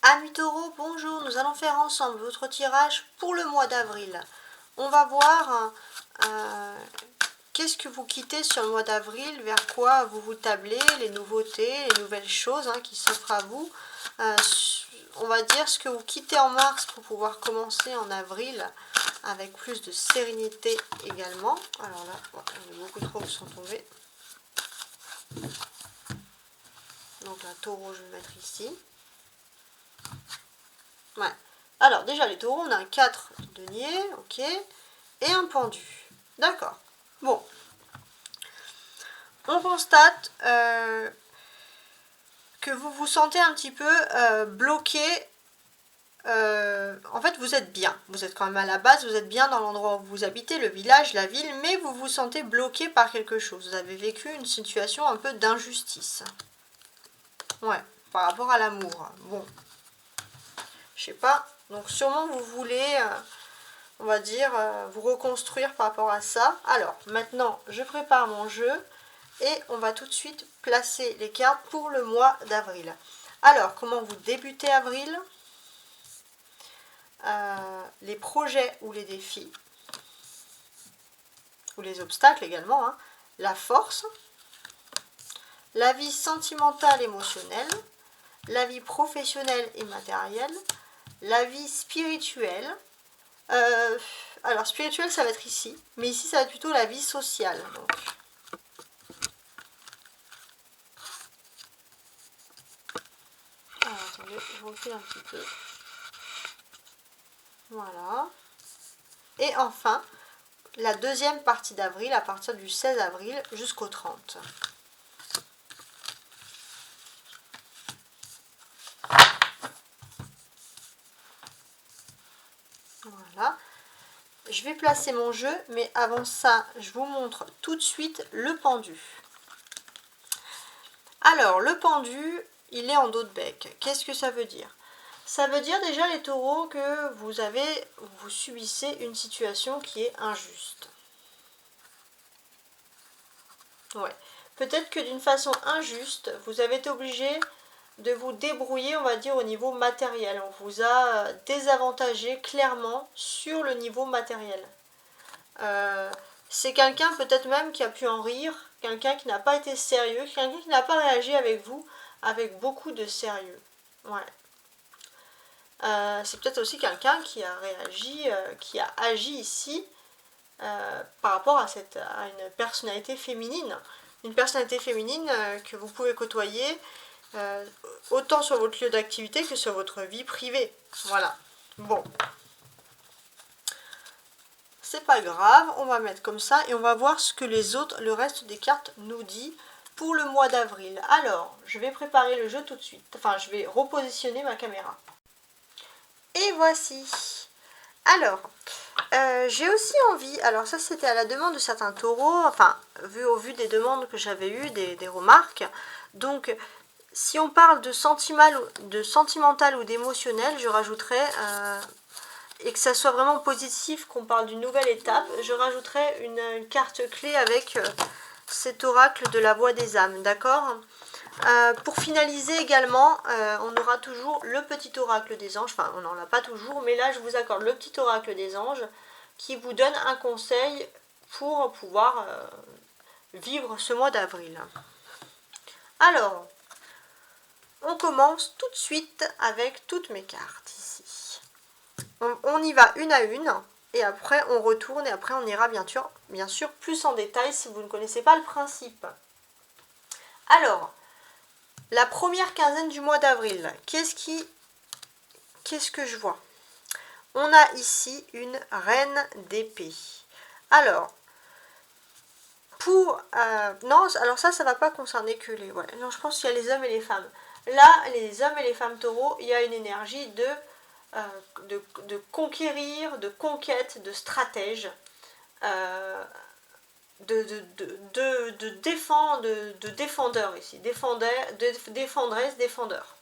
Amis taureaux, bonjour, nous allons faire ensemble votre tirage pour le mois d'avril. On va voir qu'est-ce que vous quittez sur le mois d'avril, vers quoi vous vous tablez, les nouveautés, les nouvelles choses qui s'offrent à vous. On va dire ce que vous quittez en mars pour pouvoir commencer en avril avec plus de sérénité également. Alors là, il y a beaucoup trop qui sont tombés. Donc un taureau, je vais le mettre ici. Ouais. Alors déjà les taureaux, on a un 4 de denier, ok, et un pendu. D'accord. Bon. On constate que vous vous sentez un petit peu bloqué. En fait, vous êtes bien. Vous êtes quand même à la base, vous êtes bien dans l'endroit où vous habitez, le village, la ville, mais vous vous sentez bloqué par quelque chose. Vous avez vécu une situation un peu d'injustice. Ouais, par rapport à l'amour. Bon. Je sais pas. Donc sûrement vous voulez... on va dire, vous reconstruire par rapport à ça. Alors, maintenant, je prépare mon jeu et on va tout de suite placer les cartes pour le mois d'avril. Alors, comment vous débutez avril? Les projets ou les défis, ou les obstacles également, la force, la vie sentimentale émotionnelle, la vie professionnelle et matérielle, la vie spirituelle. Alors spirituel ça va être ici, mais ici ça va être plutôt la vie sociale. Donc. Alors, attendez, je refile un petit peu. Voilà. Et enfin, la deuxième partie d'avril, à partir du 16 avril jusqu'au 30. Voilà. Je vais placer mon jeu, mais avant ça, je vous montre tout de suite le pendu. Alors, le pendu, il est en dos de bec. Qu'est-ce que ça veut dire? Ça veut dire déjà, les taureaux, que vous subissez une situation qui est injuste. Ouais. Peut-être que d'une façon injuste, vous avez été obligé de vous débrouiller, on va dire, au niveau matériel. On vous a désavantagé clairement sur le niveau matériel. C'est quelqu'un peut-être même qui a pu en rire, quelqu'un qui n'a pas été sérieux, quelqu'un qui n'a pas réagi avec vous avec beaucoup de sérieux. Ouais. C'est peut-être aussi quelqu'un qui a réagi, qui a agi ici par rapport à une personnalité féminine. Une personnalité féminine que vous pouvez côtoyer autant sur votre lieu d'activité que sur votre vie privée. Voilà. Bon. C'est pas grave, on va mettre comme ça et on va voir ce que le reste des cartes nous dit pour le mois d'avril. Alors, je vais préparer le jeu tout de suite. Enfin, je vais repositionner ma caméra. Et voici. Alors, j'ai aussi envie, alors ça c'était à la demande de certains taureaux, enfin, au vu des demandes que j'avais eues, des remarques. Donc, si on parle de sentimental ou d'émotionnel, je rajouterais, et que ça soit vraiment positif, qu'on parle d'une nouvelle étape, je rajouterais une carte clé avec cet oracle de la voix des âmes, d'accord? Pour finaliser également, on aura toujours le petit oracle des anges, enfin on n'en a pas toujours, mais là je vous accorde le petit oracle des anges qui vous donne un conseil pour pouvoir vivre ce mois d'avril. Alors, on commence tout de suite avec toutes mes cartes ici. On y va une à une, et après on retourne, et après on ira bien sûr plus en détail si vous ne connaissez pas le principe. Alors, la première quinzaine du mois d'avril, qu'est-ce que je vois? On a ici une reine d'épée. Alors, non, alors ça va pas concerner que les... Ouais, non, je pense qu'il y a les hommes et les femmes. Là, les hommes et les femmes taureaux, il y a une énergie de conquérir, de conquête, de stratège, de défendeur ici, défendresse, défendeur.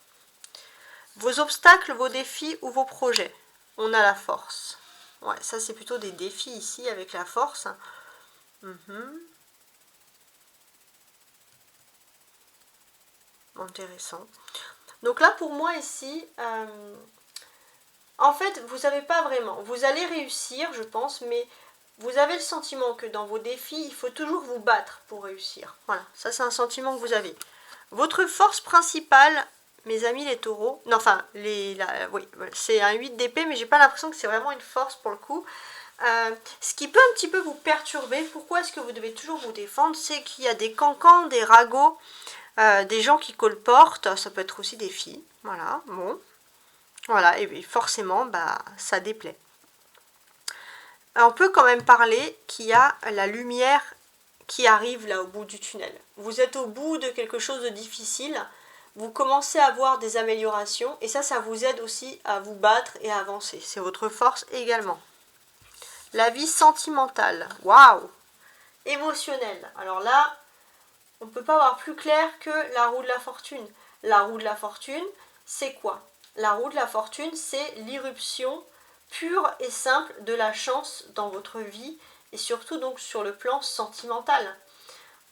Vos obstacles, vos défis ou vos projets. On a la force. Ouais, ça c'est plutôt des défis ici avec la force. Intéressant. Donc là, pour moi, ici, en fait, vous n'avez pas vraiment. Vous allez réussir, je pense, mais vous avez le sentiment que dans vos défis, il faut toujours vous battre pour réussir. Voilà, ça c'est un sentiment que vous avez. Votre force principale, mes amis les taureaux, non, enfin, oui, c'est un 8 d'épée, mais j'ai pas l'impression que c'est vraiment une force pour le coup. Ce qui peut un petit peu vous perturber, pourquoi est-ce que vous devez toujours vous défendre, c'est qu'il y a des cancans, des ragots, des gens qui colportent, ça peut être aussi des filles, voilà, bon, voilà, et forcément, bah, ça déplaît. On peut quand même parler qu'il y a la lumière qui arrive là au bout du tunnel. Vous êtes au bout de quelque chose de difficile, vous commencez à voir des améliorations, et ça vous aide aussi à vous battre et à avancer. C'est votre force également. La vie sentimentale, waouh, émotionnelle. Alors là, on ne peut pas avoir plus clair que la roue de la fortune. La roue de la fortune, c'est quoi? La roue de la fortune, c'est l'irruption pure et simple de la chance dans votre vie et surtout donc sur le plan sentimental.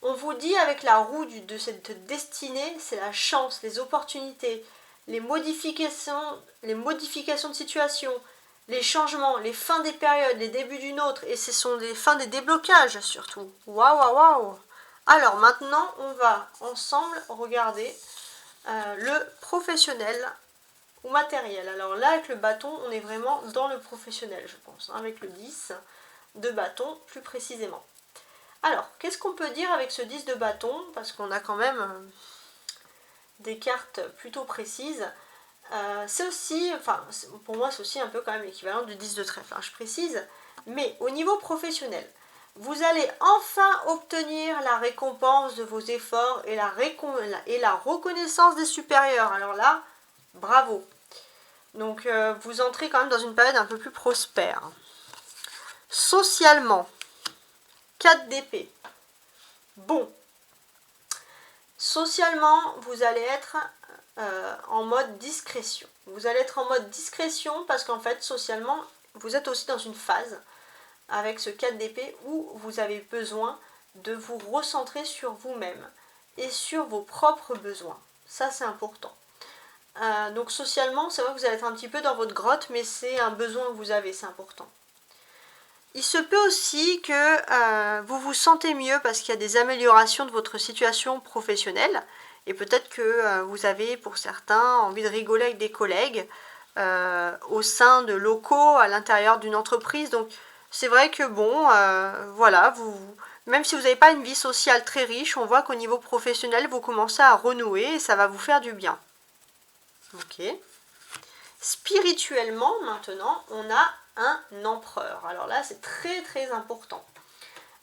On vous dit avec la roue de cette destinée, c'est la chance, les opportunités, les modifications de situation, les changements, les fins des périodes, les débuts d'une autre, et ce sont les fins des déblocages surtout. Waouh, waouh, waouh. Alors maintenant, on va ensemble regarder le professionnel ou matériel. Alors là, avec le bâton, on est vraiment dans le professionnel, je pense, hein, avec le 10 de bâton plus précisément. Alors, qu'est-ce qu'on peut dire avec ce 10 de bâton? Parce qu'on a quand même des cartes plutôt précises. C'est aussi, enfin, pour moi, c'est aussi un peu quand même l'équivalent du 10 de trèfle, hein, je précise. Mais au niveau professionnel, vous allez enfin obtenir la récompense de vos efforts et la reconnaissance des supérieurs. Alors là, bravo. Donc, vous entrez quand même dans une période un peu plus prospère. Socialement, 4 d'épée. Bon. Socialement, vous allez être en mode discrétion. Vous allez être en mode discrétion parce qu'en fait, socialement, vous êtes aussi dans une phase avec ce 4 d'épée où vous avez besoin de vous recentrer sur vous-même et sur vos propres besoins. Ça, c'est important. Donc socialement, c'est vrai que vous allez être un petit peu dans votre grotte, mais c'est un besoin que vous avez, c'est important. Il se peut aussi que vous vous sentez mieux parce qu'il y a des améliorations de votre situation professionnelle et peut-être que vous avez pour certains envie de rigoler avec des collègues au sein de locaux à l'intérieur d'une entreprise. Donc c'est vrai que bon, voilà, même si vous n'avez pas une vie sociale très riche, on voit qu'au niveau professionnel, vous commencez à renouer et ça va vous faire du bien. Ok. Spirituellement, maintenant, on a un empereur. Alors là, c'est très très important.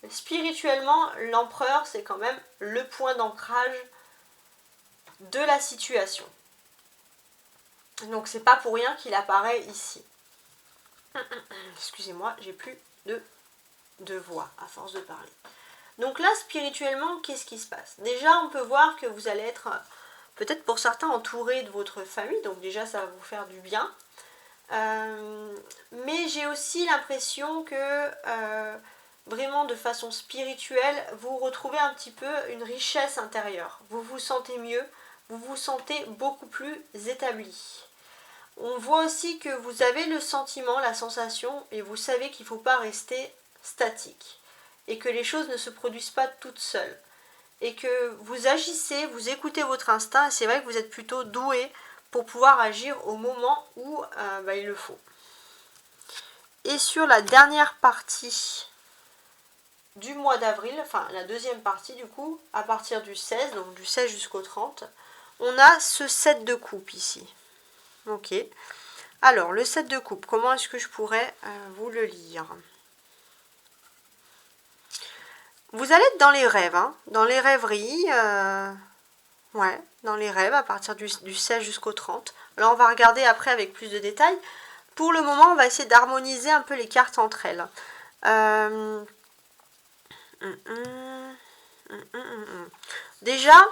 Spirituellement, l'empereur, c'est quand même le point d'ancrage de la situation. Donc c'est pas pour rien qu'il apparaît ici. Excusez-moi, j'ai plus de voix à force de parler. Donc là, spirituellement, qu'est-ce qui se passe? Déjà, on peut voir que vous allez être, peut-être pour certains, entouré de votre famille. Donc déjà, ça va vous faire du bien. Mais j'ai aussi l'impression que vraiment de façon spirituelle, vous retrouvez un petit peu une richesse intérieure. Vous vous sentez mieux, vous vous sentez beaucoup plus établi. On voit aussi que vous avez le sentiment, la sensation, et vous savez qu'il ne faut pas rester statique. Et que les choses ne se produisent pas toutes seules. Et que vous agissez, vous écoutez votre instinct, et c'est vrai que vous êtes plutôt doué pour pouvoir agir au moment où il le faut. Et sur la dernière partie du mois d'avril, enfin la deuxième partie du coup, à partir du 16, donc du 16 jusqu'au 30, on a ce 7 de coupe ici. Ok. Alors, le 7 de coupe, comment est-ce que je pourrais vous le lire? Vous allez être dans les rêves, hein, dans les rêveries, ouais, dans les rêves à partir du 16 jusqu'au 30. Alors, on va regarder après avec plus de détails. Pour le moment, on va essayer d'harmoniser un peu les cartes entre elles. Déjà,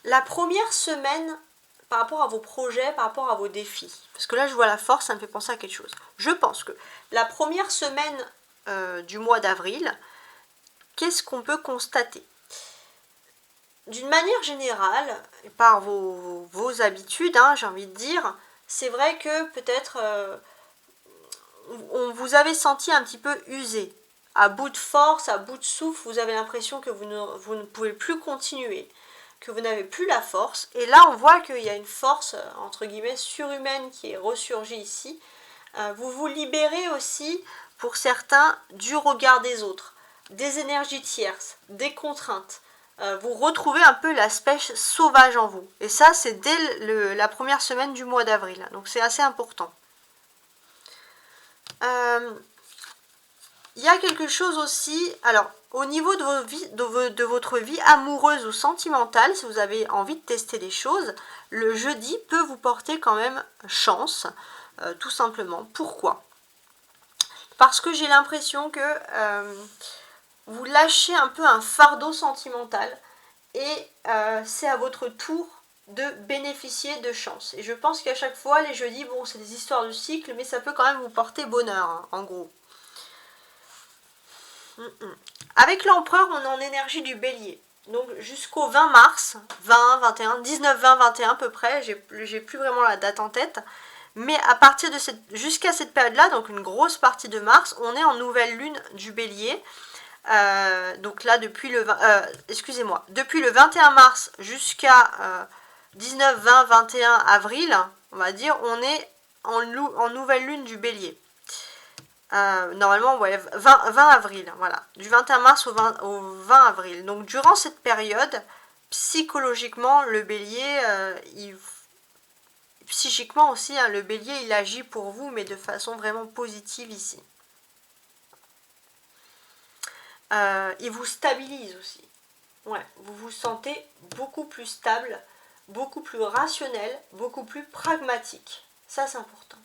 la première semaine, par rapport à vos projets, par rapport à vos défis, parce que là, je vois la force, ça me fait penser à quelque chose. Je pense que la première semaine du mois d'avril, qu'est-ce qu'on peut constater? d'une manière générale, par vos habitudes, hein, j'ai envie de dire, c'est vrai que peut-être on vous avez senti un petit peu usé, à bout de force, à bout de souffle, vous avez l'impression que vous ne pouvez plus continuer, que vous n'avez plus la force. Et là, on voit qu'il y a une force, entre guillemets, surhumaine qui est ressurgie ici. Vous vous libérez aussi, pour certains, du regard des autres, des énergies tierces, des contraintes. Vous retrouvez un peu l'aspect sauvage en vous. Et ça, c'est dès la première semaine du mois d'avril. Donc c'est assez important. Il y a quelque chose aussi, alors au niveau de votre vie amoureuse ou sentimentale, si vous avez envie de tester des choses, le jeudi peut vous porter quand même chance, tout simplement. Pourquoi? Parce que j'ai l'impression que vous lâchez un peu un fardeau sentimental et c'est à votre tour de bénéficier de chance. Et je pense qu'à chaque fois, les jeudis, bon, c'est des histoires de cycle, mais ça peut quand même vous porter bonheur, hein, en gros. Avec l'empereur, on est en énergie du bélier. Donc jusqu'au 20 mars, 20, 21, 19, 20, 21 à peu près, j'ai plus vraiment la date en tête. Mais à partir de jusqu'à cette période-là, donc une grosse partie de mars, on est en nouvelle lune du bélier. Donc là, depuis le 21 mars jusqu'à 19, 20, 21 avril, on va dire, on est en nouvelle lune du bélier. Normalement, ouais, 20 avril, voilà. Du 21 mars au 20 avril. Donc, durant cette période, psychologiquement, le bélier, psychiquement aussi, hein, le bélier, il agit pour vous, mais de façon vraiment positive ici. Il vous stabilise aussi. Ouais, vous vous sentez beaucoup plus stable, beaucoup plus rationnel, beaucoup plus pragmatique. Ça, c'est important.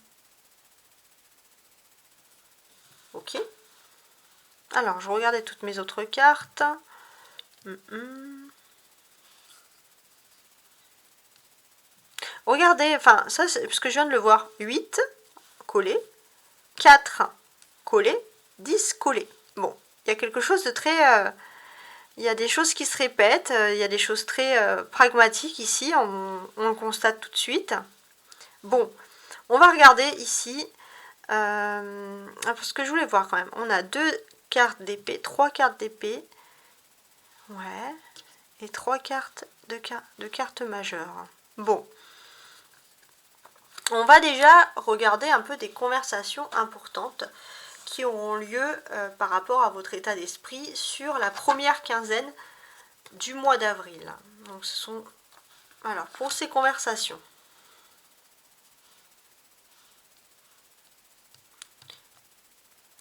Ok. Alors, je regardais toutes mes autres cartes. Regardez, enfin, ça, c'est parce que je viens de le voir. 8 collé, 4 collé, 10 collé. Bon, il y a quelque chose de très... il y a des choses qui se répètent, il y a des choses très pragmatiques ici, on le constate tout de suite. Bon, on va regarder ici, parce que je voulais voir quand même. On a 2 cartes d'épée, 3 cartes d'épée, ouais, et 3 cartes de cartes majeures. Bon, on va déjà regarder un peu des conversations importantes qui auront lieu par rapport à votre état d'esprit sur la première quinzaine du mois d'avril. Donc ce sont... Alors, pour ces conversations.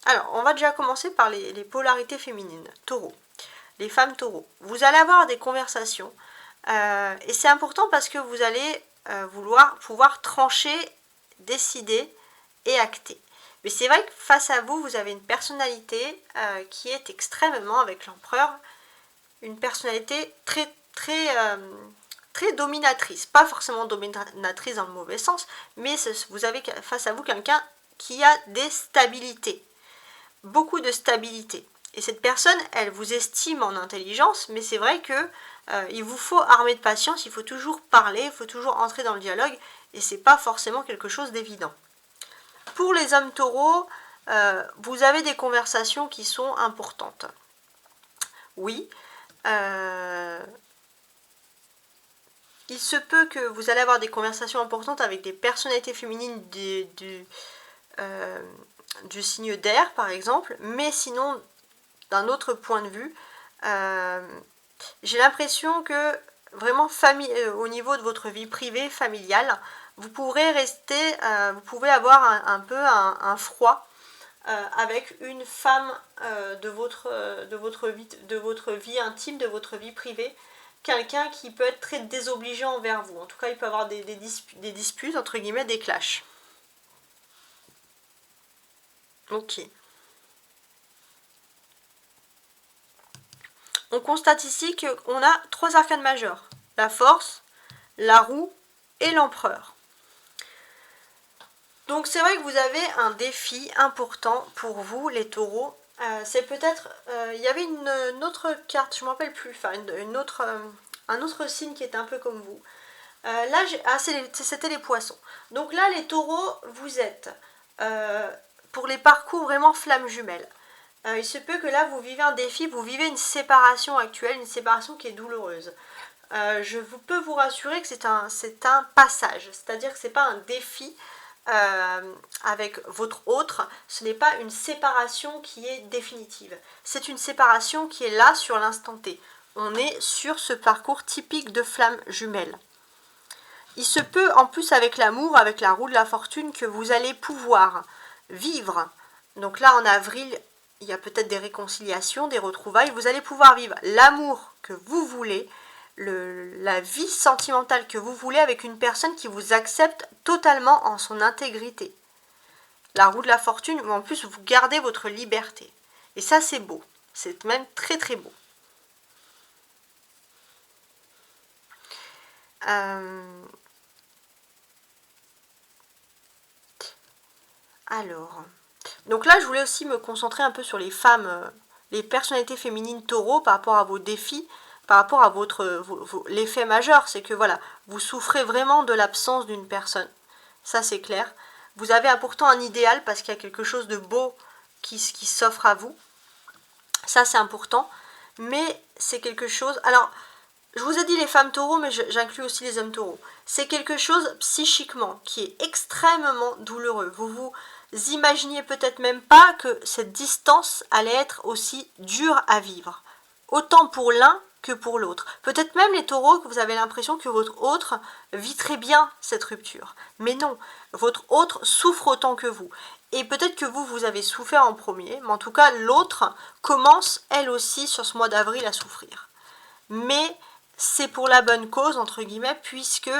Alors, on va déjà commencer par les polarités féminines. Taureau. Les femmes taureaux. Vous allez avoir des conversations. Et c'est important parce que vous allez pouvoir trancher, décider et acter. Mais c'est vrai que face à vous, vous avez une personnalité qui est extrêmement, avec l'empereur, une personnalité très dominatrice. Pas forcément dominatrice dans le mauvais sens, mais vous avez face à vous quelqu'un qui a des stabilités. Beaucoup de stabilité. Et cette personne, elle vous estime en intelligence, mais c'est vrai que il vous faut armer de patience, il faut toujours parler, il faut toujours entrer dans le dialogue, et c'est pas forcément quelque chose d'évident. Pour les hommes taureaux, vous avez des conversations qui sont importantes. Oui, il se peut que vous allez avoir des conversations importantes avec des personnalités féminines du signe d'air, par exemple, mais sinon, d'un autre point de vue, j'ai l'impression que vraiment au niveau de votre vie privée, familiale, vous pourrez vous pouvez avoir un peu un froid avec une femme de votre vie intime, de votre vie privée, quelqu'un qui peut être très désobligeant envers vous. En tout cas, il peut avoir des disputes, entre guillemets, des clashs. Ok. On constate ici qu'on a 3 arcanes majeures. La force, la roue et l'empereur. Donc c'est vrai que vous avez un défi important pour vous, les taureaux. C'est peut-être... il y avait une autre carte, je ne me rappelle plus, enfin une autre un autre signe qui est un peu comme vous. Là, c'était les poissons. Donc là, les taureaux, vous êtes pour les parcours vraiment flammes jumelles. Il se peut que là, vous vivez un défi, vous vivez une séparation actuelle, une séparation qui est douloureuse. Je peux vous rassurer que c'est un passage, c'est-à-dire que ce n'est pas un défi avec votre autre, ce n'est pas une séparation qui est définitive. C'est une séparation qui est là sur l'instant T. On est sur ce parcours typique de flamme jumelle. Il se peut en plus avec l'amour, avec la roue de la fortune, que vous allez pouvoir vivre. Donc là en avril, il y a peut-être des réconciliations, des retrouvailles. Vous allez pouvoir vivre l'amour que vous voulez, la vie sentimentale que vous voulez avec une personne qui vous accepte totalement en son intégrité. La roue de la fortune, en plus vous gardez votre liberté. Et ça c'est beau, c'est même très très beau. Alors, donc là je voulais aussi me concentrer un peu sur les femmes, les personnalités féminines taureaux par rapport à vos défis, par rapport à l'effet majeur, c'est que voilà, vous souffrez vraiment de l'absence d'une personne. Ça c'est clair. Vous avez pourtant un idéal parce qu'il y a quelque chose de beau qui s'offre à vous. Ça c'est important. Mais c'est quelque chose... Alors, je vous ai dit les femmes taureaux, mais j'inclus aussi les hommes taureaux. C'est quelque chose psychiquement qui est extrêmement douloureux. Vous imaginiez peut-être même pas que cette distance allait être aussi dure à vivre. Autant pour l'un que pour l'autre. Peut-être même les taureaux que vous avez l'impression que votre autre vit très bien cette rupture. Mais non, votre autre souffre autant que vous. Et peut-être que vous avez souffert en premier, mais en tout cas l'autre commence elle aussi sur ce mois d'avril à souffrir. Mais c'est pour la bonne cause, entre guillemets, puisque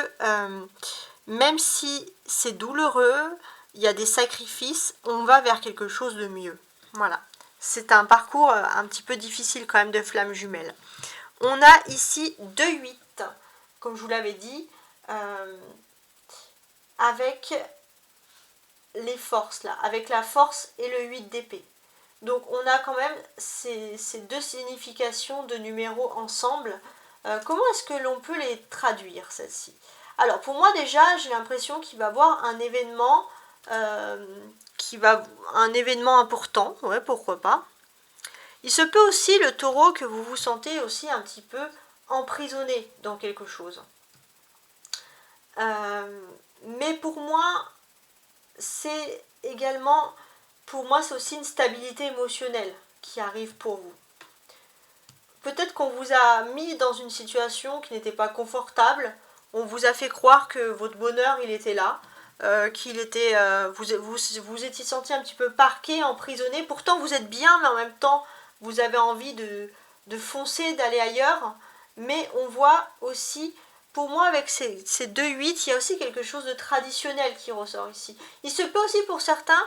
même si c'est douloureux, il y a des sacrifices, on va vers quelque chose de mieux. Voilà. C'est un parcours un petit peu difficile quand même de flamme jumelle. On a ici 2-8, comme je vous l'avais dit, avec les forces là, avec la force et le 8 d'épée. Donc on a quand même ces deux significations de numéros ensemble. Comment est-ce que l'on peut les traduire, celles-ci? Alors pour moi déjà, j'ai l'impression qu'il va y avoir un événement, un événement important, ouais, pourquoi pas. Il se peut aussi, le taureau, que vous vous sentez aussi un petit peu emprisonné dans quelque chose. Mais pour moi, c'est également, c'est aussi une stabilité émotionnelle qui arrive pour vous. Peut-être qu'on vous a mis dans une situation qui n'était pas confortable, on vous a fait croire que votre bonheur, il était là, qu'il était, vous étiez senti un petit peu parqué, emprisonné, pourtant vous êtes bien, mais en même temps, vous avez envie de foncer, d'aller ailleurs, mais on voit aussi, pour moi, avec ces 2-8, il y a aussi quelque chose de traditionnel qui ressort ici. Il se peut aussi pour certains,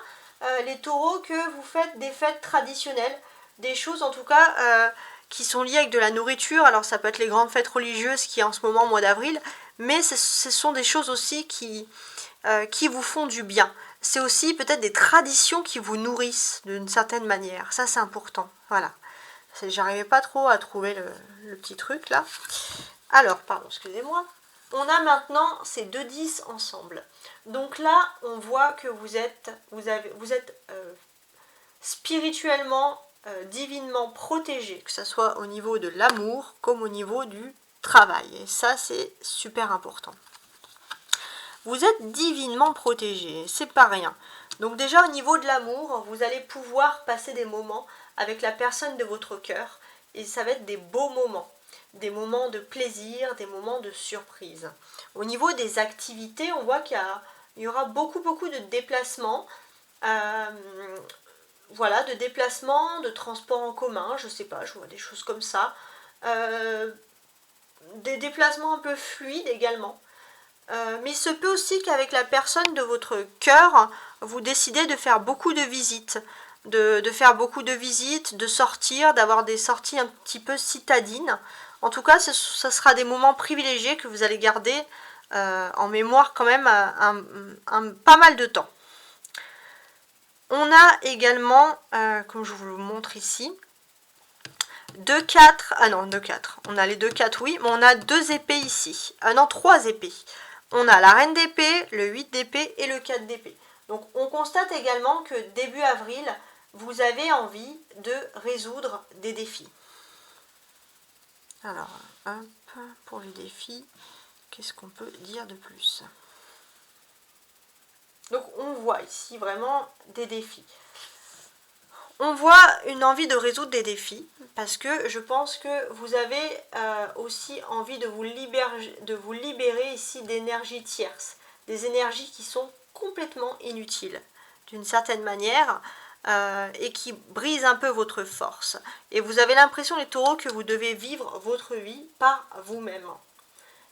les taureaux, que vous faites des fêtes traditionnelles, des choses en tout cas qui sont liées avec de la nourriture. Alors ça peut être les grandes fêtes religieuses qui est en ce moment au mois d'avril, mais ce sont des choses aussi qui vous font du bien. C'est aussi peut-être des traditions qui vous nourrissent d'une certaine manière. Ça c'est important. Voilà. J'arrivais pas trop à trouver le petit truc là. Alors, pardon, excusez-moi. On a maintenant ces 2-10 ensemble. Donc là, on voit que vous êtes spirituellement, divinement protégé, que ce soit au niveau de l'amour comme au niveau du travail. Et ça, c'est super important. Vous êtes divinement protégé, c'est pas rien. Donc déjà, au niveau de l'amour, vous allez pouvoir passer des moments avec la personne de votre cœur. Et ça va être des beaux moments. Des moments de plaisir, des moments de surprise. Au niveau des activités, on voit qu'il y aura beaucoup de déplacements. Voilà, de déplacements, de transports en commun, je sais pas, je vois des choses comme ça. Des déplacements un peu fluides également. Mais il se peut aussi qu'avec la personne de votre cœur, vous décidez de faire beaucoup de visites. De faire beaucoup de visites, de sortir, d'avoir des sorties un petit peu citadines. En tout cas, ce sera des moments privilégiés que vous allez garder en mémoire quand même pas mal de temps. On a également, comme je vous le montre ici, 2, 4, ah non, 2, 4. On a les 2, 4, oui, mais on a 2 épées ici. Ah non, 3 épées. On a la reine d'épée, le 8 d'épée et le 4 d'épée. Donc on constate également que début avril, vous avez envie de résoudre des défis. Alors, hop, pour les défis, qu'est-ce qu'on peut dire de plus? Donc on voit ici vraiment des défis. On voit une envie de résoudre des défis, parce que je pense que vous avez aussi envie de vous libérer ici d'énergies tierces, des énergies qui sont complètement inutiles, d'une certaine manière, et qui brisent un peu votre force. Et vous avez l'impression, les taureaux, que vous devez vivre votre vie par vous-même.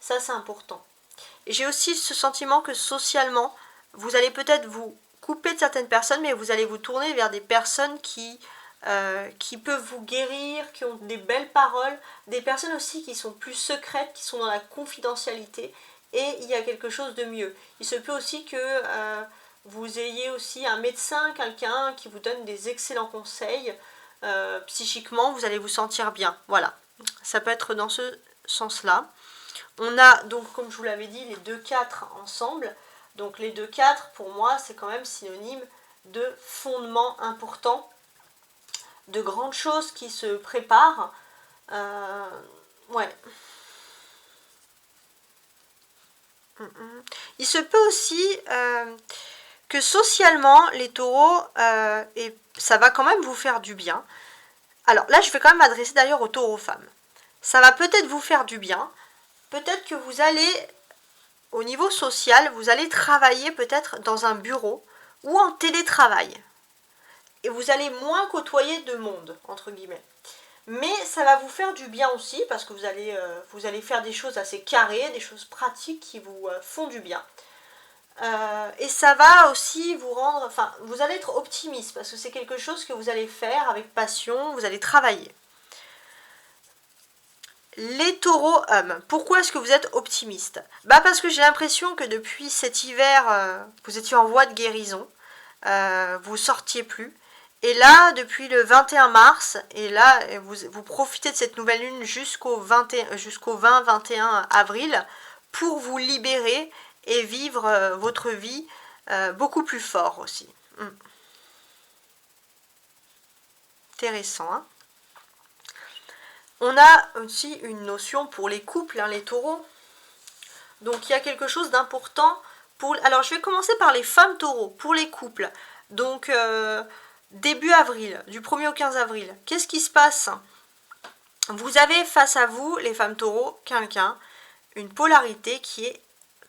Ça, c'est important. Et j'ai aussi ce sentiment que socialement, vous allez peut-être vous couper de certaines personnes, mais vous allez vous tourner vers des personnes qui peuvent vous guérir, qui ont des belles paroles, des personnes aussi qui sont plus secrètes, qui sont dans la confidentialité, et il y a quelque chose de mieux. Il se peut aussi que vous ayez aussi un médecin, quelqu'un qui vous donne des excellents conseils. Psychiquement, vous allez vous sentir bien. Voilà, ça peut être dans ce sens-là. On a donc, comme je vous l'avais dit, les 2 4 ensemble. Donc les 2 4, pour moi, c'est quand même synonyme de fondement important, de grandes choses qui se préparent. Ouais. Il se peut aussi que socialement, les taureaux, et ça va quand même vous faire du bien. Alors là, je vais quand même m'adresser d'ailleurs aux taureaux femmes. Ça va peut-être vous faire du bien. Peut-être que vous allez, au niveau social, vous allez travailler peut-être dans un bureau ou en télétravail. Et vous allez moins côtoyer de monde, entre guillemets. Mais ça va vous faire du bien aussi, parce que vous allez faire des choses assez carrées, des choses pratiques qui vous font du bien. Et ça va aussi vous rendre, enfin, vous allez être optimiste, parce que c'est quelque chose que vous allez faire avec passion, vous allez travailler. Les taureaux hommes, pourquoi est-ce que vous êtes optimiste? Parce que j'ai l'impression que depuis cet hiver, vous étiez en voie de guérison, vous sortiez plus. Et là, depuis le 21 mars, et là, vous profitez de cette nouvelle lune jusqu'au 20-21 avril pour vous libérer et vivre votre vie beaucoup plus fort aussi. Intéressant, hein? On a aussi une notion pour les couples, hein, les taureaux. Donc il y a quelque chose d'important pour... Alors je vais commencer par les femmes taureaux, pour les couples. Donc début avril, du 1er au 15 avril, qu'est-ce qui se passe? Vous avez face à vous, les femmes taureaux, quelqu'un, une polarité qui est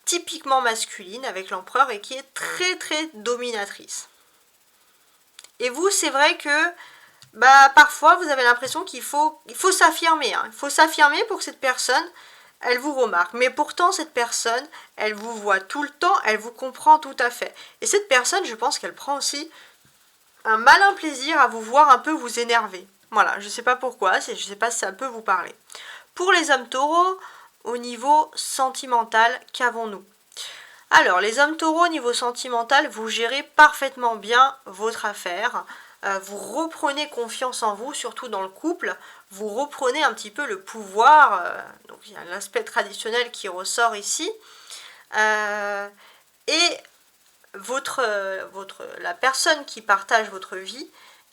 typiquement masculine avec l'empereur et qui est très très dominatrice. Et vous, c'est vrai que parfois vous avez l'impression qu'il faut s'affirmer. Hein. Il faut s'affirmer pour que cette personne, elle vous remarque. Mais pourtant, cette personne, elle vous voit tout le temps, elle vous comprend tout à fait. Et cette personne, je pense qu'elle prend aussi un malin plaisir à vous voir un peu vous énerver. Voilà, je ne sais pas pourquoi, je ne sais pas si ça peut vous parler. Pour les hommes taureaux, au niveau sentimental, qu'avons-nous? Alors, les hommes taureaux, au niveau sentimental, vous gérez parfaitement bien votre affaire. Vous reprenez confiance en vous, surtout dans le couple. Vous reprenez un petit peu le pouvoir. Donc, il y a l'aspect traditionnel qui ressort ici. Et la personne qui partage votre vie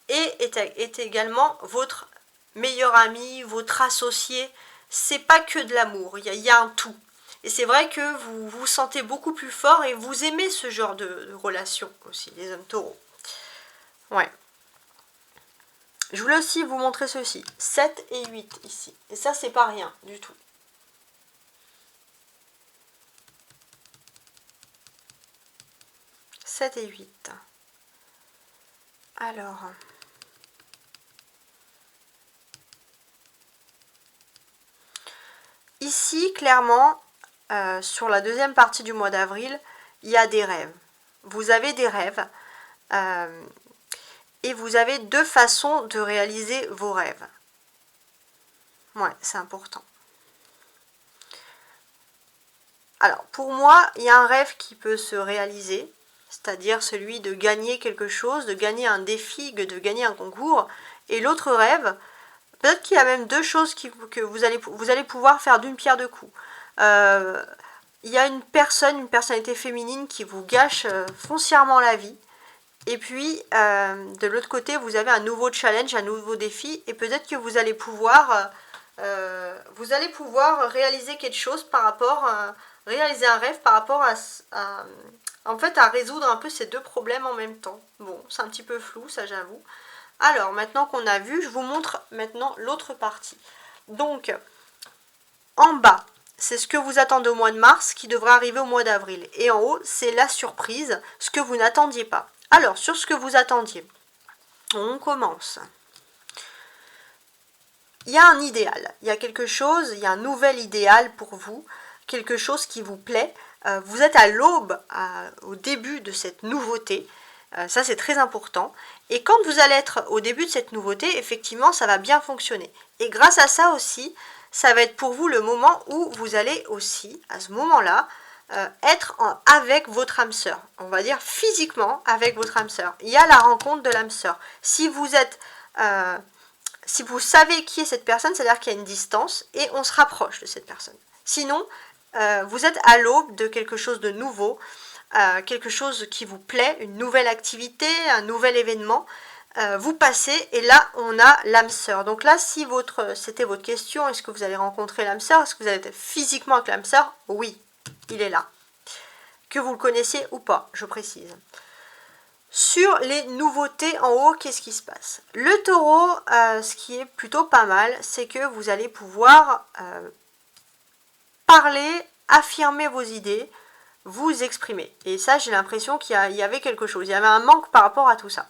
est également votre meilleur ami, votre associé. C'est pas que de l'amour, il y a un tout. Et c'est vrai que vous vous sentez beaucoup plus fort et vous aimez ce genre de relation aussi, les hommes taureaux. Ouais. Je voulais aussi vous montrer ceci. 7 et 8 ici. Et ça, c'est pas rien du tout. « 7 et 8. Alors... Ici, clairement, sur la deuxième partie du mois d'avril, il y a des rêves. Vous avez des rêves et vous avez 2 façons de réaliser vos rêves. Ouais, c'est important. Alors, pour moi, il y a un rêve qui peut se réaliser, c'est-à-dire celui de gagner quelque chose, de gagner un défi, de gagner un concours. Et l'autre rêve, Peut-être qu'il y a même deux choses que vous allez pouvoir faire d'une pierre deux coups. Il y a une personnalité féminine qui vous gâche foncièrement la vie. Et puis, de l'autre côté, vous avez un nouveau challenge, un nouveau défi. Et peut-être que vous allez pouvoir réaliser quelque chose par rapport, réaliser un rêve par rapport en fait, à résoudre un peu ces deux problèmes en même temps. Bon, c'est un petit peu flou, ça j'avoue. Alors, maintenant qu'on a vu, je vous montre maintenant l'autre partie. Donc, en bas, c'est ce que vous attendez au mois de mars qui devrait arriver au mois d'avril. Et en haut, c'est la surprise, ce que vous n'attendiez pas. Alors, sur ce que vous attendiez, on commence. Il y a un idéal, il y a quelque chose, il y a un nouvel idéal pour vous, quelque chose qui vous plaît. Vous êtes à l'aube, au début de cette nouveauté. Ça, c'est très important. Et quand vous allez être au début de cette nouveauté, effectivement, ça va bien fonctionner. Et grâce à ça aussi, ça va être pour vous le moment où vous allez aussi, à ce moment-là, être avec votre âme sœur. On va dire physiquement avec votre âme sœur. Il y a la rencontre de l'âme sœur. Si vous savez qui est cette personne, c'est-à-dire qu'il y a une distance et on se rapproche de cette personne. Sinon, vous êtes à l'aube de quelque chose de nouveau, quelque chose qui vous plaît, une nouvelle activité, un nouvel événement. Vous passez et là on a l'âme sœur. Donc là, si c'était votre question, est-ce que vous allez rencontrer l'âme sœur, est-ce que vous allez être physiquement avec l'âme sœur? Oui, il est là. Que vous le connaissiez ou pas, je précise. Sur les nouveautés en haut, qu'est-ce qui se passe? Le taureau, ce qui est plutôt pas mal, c'est que vous allez pouvoir parler, affirmer vos idées, vous exprimer. Et ça, j'ai l'impression qu'il y avait quelque chose. Il y avait un manque par rapport à tout ça.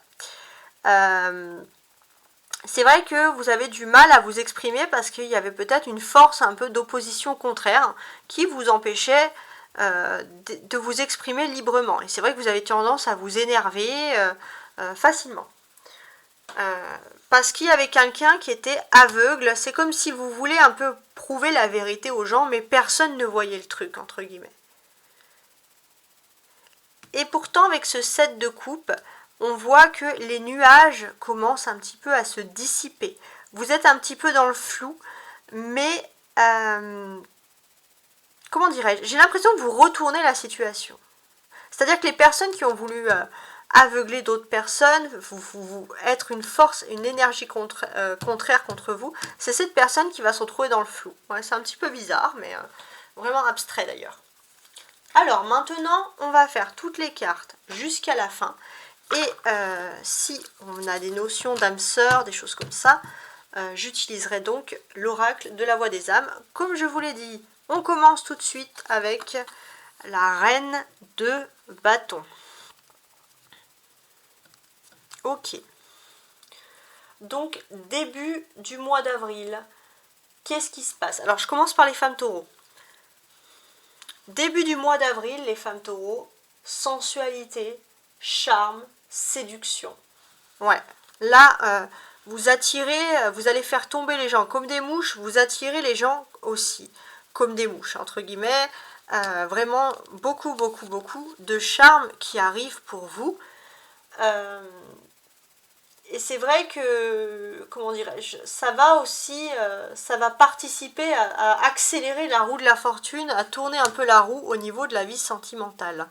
C'est vrai que vous avez du mal à vous exprimer parce qu'il y avait peut-être une force un peu d'opposition contraire qui vous empêchait de vous exprimer librement. Et c'est vrai que vous avez tendance à vous énerver facilement. Parce qu'il y avait quelqu'un qui était aveugle. C'est comme si vous voulez un peu prouver la vérité aux gens, mais personne ne voyait le truc, entre guillemets. Et pourtant, avec ce 7 de coupe, on voit que les nuages commencent un petit peu à se dissiper. Vous êtes un petit peu dans le flou, mais comment dirais-je? J'ai l'impression que vous retournez la situation. C'est-à-dire que les personnes qui ont voulu aveugler d'autres personnes, être une force, une énergie contraire contre vous, c'est cette personne qui va se retrouver dans le flou. Ouais, c'est un petit peu bizarre, mais vraiment abstrait d'ailleurs. Alors maintenant, on va faire toutes les cartes jusqu'à la fin. Et si on a des notions d'âme sœur, des choses comme ça, j'utiliserai donc l'oracle de la voix des âmes. Comme je vous l'ai dit, on commence tout de suite avec la reine de bâton. Ok. Donc, début du mois d'avril, qu'est-ce qui se passe? Alors, je commence par les femmes taureaux. Début du mois d'avril, les femmes taureaux, sensualité, charme, séduction. Ouais, là, vous attirez, vous allez faire tomber les gens comme des mouches, vous attirez les gens aussi comme des mouches, entre guillemets. Vraiment beaucoup de charme qui arrive pour vous. Et c'est vrai que, comment dirais-je, ça va aussi, ça va participer à accélérer la roue de la fortune, à tourner un peu la roue au niveau de la vie sentimentale.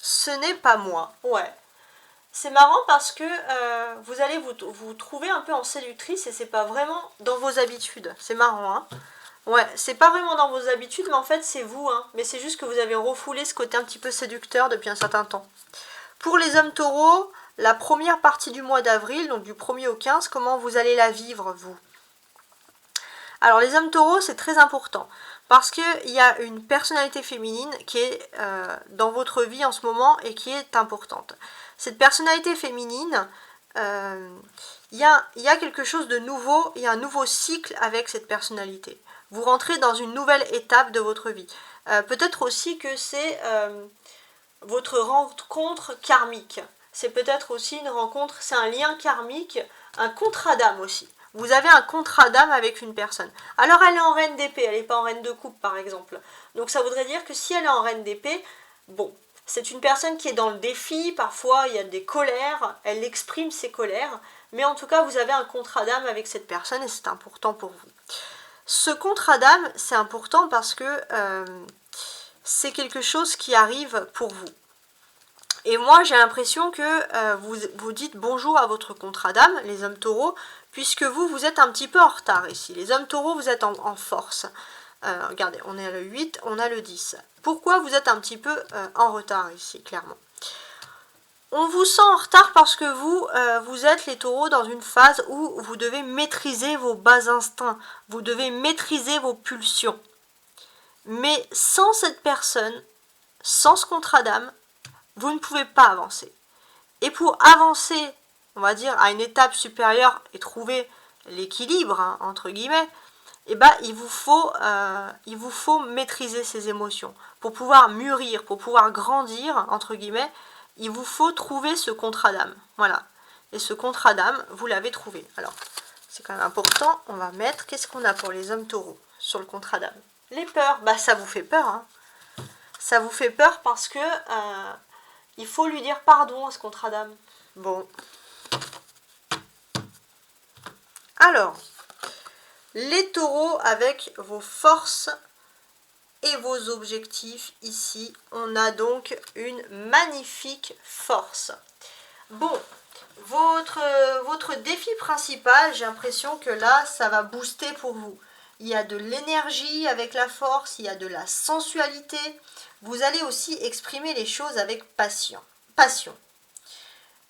Ce n'est pas moi, ouais. C'est marrant parce que vous allez vous trouver un peu en séductrice et c'est pas vraiment dans vos habitudes. C'est marrant, hein. Ouais, c'est pas vraiment dans vos habitudes, mais en fait c'est vous, hein. Mais c'est juste que vous avez refoulé ce côté un petit peu séducteur depuis un certain temps. Pour les hommes taureaux, la première partie du mois d'avril, donc du 1er au 15, comment vous allez la vivre, vous? Alors les hommes taureaux, c'est très important. Parce qu'il y a une personnalité féminine qui est dans votre vie en ce moment et qui est importante. Cette personnalité féminine, il y a quelque chose de nouveau, il y a un nouveau cycle avec cette personnalité. Vous rentrez dans une nouvelle étape de votre vie. Peut-être aussi que c'est votre rencontre karmique. C'est peut-être aussi une rencontre, c'est un lien karmique, un contrat d'âme aussi. Vous avez un contrat d'âme avec une personne. Alors elle est en reine d'épée, elle n'est pas en reine de coupe par exemple. Donc ça voudrait dire que si elle est en reine d'épée, Bon, c'est une personne qui est dans le défi, parfois il y a des colères, elle exprime ses colères, mais en tout cas vous avez un contrat d'âme avec cette personne et c'est important pour vous. Ce contrat d'âme, c'est important parce que c'est quelque chose qui arrive pour vous. Et moi, j'ai l'impression que vous dites bonjour à votre contrat d'âme, les hommes taureaux, puisque vous êtes un petit peu en retard ici. Les hommes taureaux, vous êtes en force. Regardez, on est à le 8, on a le 10. Pourquoi vous êtes un petit peu en retard ici, clairement? On vous sent en retard parce que vous êtes les taureaux dans une phase où vous devez maîtriser vos bas instincts, vous devez maîtriser vos pulsions. Mais sans cette personne, sans ce contrat d'âme, vous ne pouvez pas avancer. Et pour avancer, on va dire, à une étape supérieure et trouver l'équilibre, hein, entre guillemets, eh ben, il vous faut maîtriser ces émotions. Pour pouvoir mûrir, pour pouvoir grandir, entre guillemets, il vous faut trouver ce contrat d'âme. Voilà. Et ce contrat d'âme, vous l'avez trouvé. Alors, c'est quand même important. On va mettre, qu'est-ce qu'on a pour les hommes taureaux sur le contrat d'âme? Les peurs, bah ça vous fait peur. Hein. Ça vous fait peur parce que il faut lui dire pardon à ce contrat d'âme. Bon. Alors, les taureaux avec vos forces et vos objectifs ici, on a donc une magnifique force. Bon, votre défi principal, j'ai l'impression que là, ça va booster pour vous. Il y a de l'énergie avec la force, il y a de la sensualité. Vous allez aussi exprimer les choses avec passion.